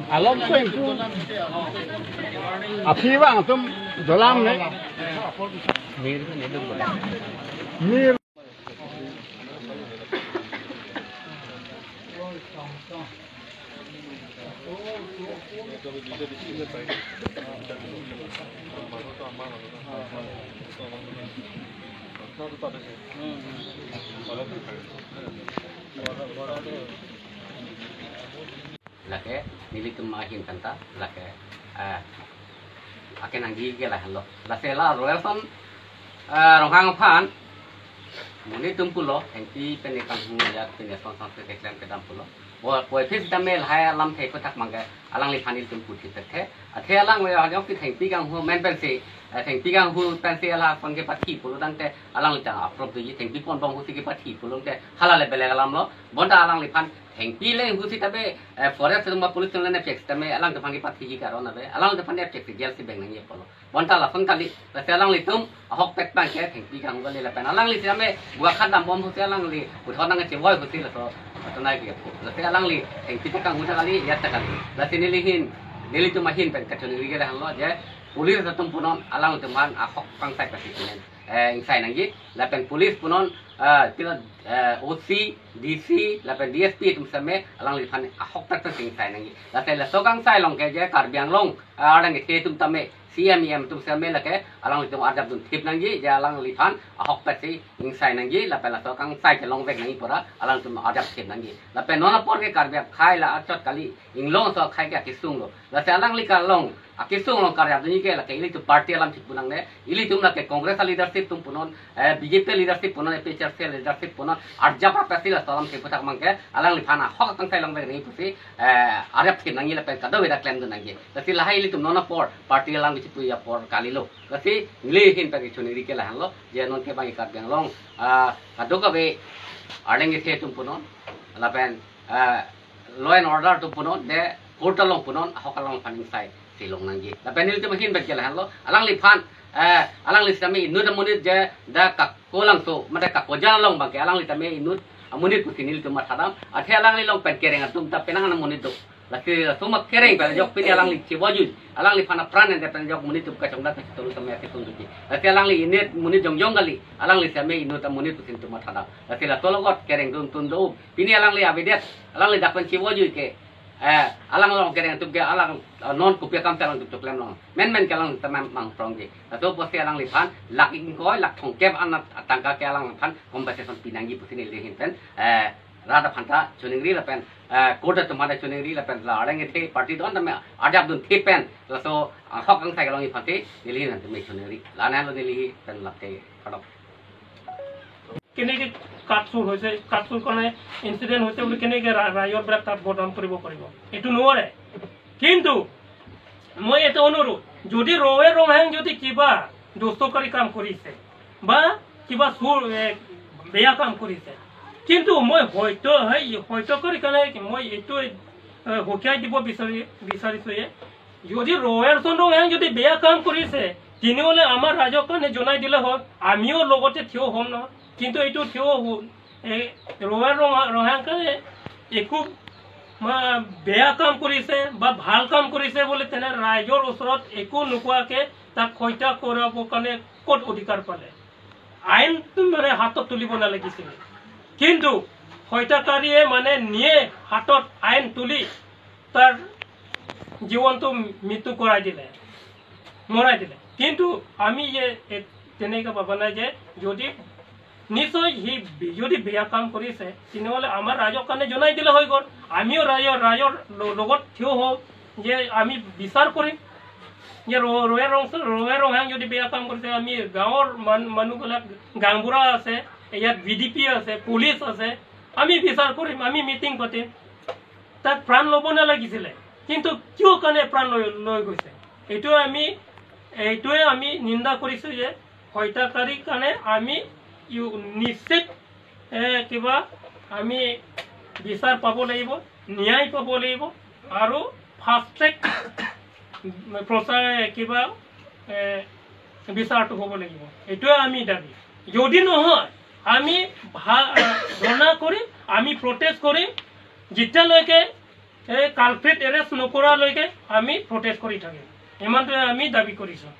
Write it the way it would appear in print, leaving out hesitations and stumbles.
Alam ko yung apiwang tum dolam ne mir lake nili mahin tanta lake aken anggi gelah lo lasela royal fam ronghang phan muni tumpulo engti penekan hu ya peneson sanse deklam pedam pulo bo poi phis damel hai lam the ko tak mangga alang li phanil tumpu thi the athe alang we ha jok thi pi gang hu men pen se theng pi gang hu pen se ala pangge pathi pulo dang te alang li ta aprop ji theng pi pon bong hu si pathi pulo te hala le bele galam lo bonda alang li phan theng pi le hu si tabe forest ma police le pex tame alang te pangge pathi ji karo na be alang te phan pex gel si beng nang ye polo bonta la phang kali la te alang li tum hok pek pang ke theng pi gang le la pen alang li tame gua khat dam bom hu se alang li u thon nang che boy hu si la so atonai ke la te alang li theng pi kang hu ta kali ya ta kali la te ni lihin nili tu mahin pen kachoni ri ge lo je police satum punon alang te man ahok pang sai ka sinen sai nang ji la pen police punon tila OC DC la pen DSP tum same alang li phan ahok tak ta sing sai nang ji la te la so kang sai long ke je karbiang long adang ke tum tame CMEM tum same la ke alang li tum arjab dun tip nang ji ja alang li phan ahok ta si ing sai nang ji la pen la so kang sai ke long vek nang ji pora alang tum arjab tip nang ji la pen nona por ke karbiak khai la achot kali ing long so khai ke kisung lo la te alang li ka long akisung long karya duni ke la ke ili tu party alam thik punang ne ili tum la ke congress leadership tum punon BJP leadership punon PHRC leadership punon arja pa pasi la salam ke putak mang ke alang li phana hok tang sai long vek nei pusi arya thik nang la pen kado weda claim dun nang ge tasi la ili tum nona por party alam bi pu ya por kali lo tasi ili hin pa ke chuni ri ke la han lo je non ke bangi kar beng long kado ka be areng ke tum punon la pen law and order tum punon de court long punon hok along phaning sai silong nanggi la penil tu makin bagian lah lo alang li phan alang li sami inut amunit je da ka kolang so mata ka kojan long bang ke alang li tame inut amunit ku sinil tu matadam athe alang li long pen kereng atum ta penang amunit tu la ki sumak kereng ba jok pini alang li ciwaju alang li phana pran en pen jok munit tu ka chongda ka tolu tame ati tung ji la ki alang li init munit jong jong kali alang li sami inut amunit ku sin tu matadam la ki la tologot kereng dun tun do pini alang li abidet alang li dakpan ciwaju ke alang long kereng tu ke alang non kupia kam talang tu klem long men kalang tamam mang prong ji atau posi alang lipan lak ing koi lak thong kep anat tangka ke alang phan compensation pinangi pusini lehin pen rada phanta chuningri la pen kota tumada chuningri la pen la arang the party don ta me adap dun the pen la so hok ang sai kalong i phante nili nan me chuningri la na lo nili pen la te padok কেনেকে কাটছুৰ হৈছে কাটছুৰ কাৰণে incident হৈছে বুলি কেনেকে ৰায়ৰ brake তাত বদনাম কৰিব পাৰিব এটো নোৱাৰে কিন্তু মই এটা অনুৰোধ যদি ৰৱে ৰহাং যদি কিবা দুষ্টকাৰী কাম কৰিছে বা কিবা চুৰ বেয়া কাম কৰিছে কিন্তু মই হয়তো কৰি কাৰণে মই এইটো হকিয়াই দিব বিচাৰিছো যদি ৰৱেৰ ৰহাং যদি বেয়া কাম কৰিছে তিনিওলে আমাৰ ৰাজ্যৰ কাৰণে জনাই দিলে হয় আমিও লগতে থিয় হ'ম নহয় কিন্তু এইটো থিয় ৰৱেৰ ৰহাং কাৰণে একো বেয়া কাম কৰিছে বা ভাল কাম কৰিছে বুলি তেনে ৰাইজৰ ওচৰত একো নোকোৱাকে তাক হত্যা কৰাবৰ কাৰণে ক'ত অধিকাৰ পালে আইন মানে হাতত তুলিব নালাগিছিল কিন্তু হত্যাকাৰীয়ে মানে নিয়ে হাতত আইন তুলি তাৰ জীৱনটো মৃত্যু কৰাই দিলে মৰাই দিলে কিন্তু আমি তেনেকৈ ভাবা নাই যে যদি নিশ্চয় সি যদি বেয়া কাম কৰিছে তেনেহ'লে আমাৰ ৰাইজৰ কাৰণে জনাই দিলে হৈ গ'ল আমিও ৰাইজৰ লগত থিয় হওঁ যে আমি বিচাৰ কৰিম যে ৰৱে ৰহাং যদি বেয়া কাম কৰিছে আমি গাঁৱৰ মানুহবিলাক গাঁওবুঢ়া আছে ইয়াত VDP আছে পুলিচ আছে আমি বিচাৰ কৰিম আমি মিটিং পাতিম তাক প্ৰাণ ল'ব নালাগিছিলে কিন্তু কিয় কাৰণে প্ৰাণ লৈ গৈছে এইটোৱে আমি নিন্দা কৰিছোঁ যে হত্যাকাৰীৰ কাৰণে আমি নিশ্চিত কিবা আমি বিচাৰ পাব লাগিব ন্যায় পাব লাগিব আৰু ফাষ্ট ট্ৰেক প্ৰচাৰ কিবা বিচাৰটো হ'ব লাগিব এইটোৱে আমি দাবী যদি নহয় আমি ধৰ্ণা কৰিম আমি প্ৰটেষ্ট কৰিম যেতিয়ালৈকে কালপ্ৰিট এৰেষ্ট নকৰালৈকে আমি প্ৰটেষ্ট কৰি থাকিম ইমানটোৱে আমি দাবী কৰিছোঁ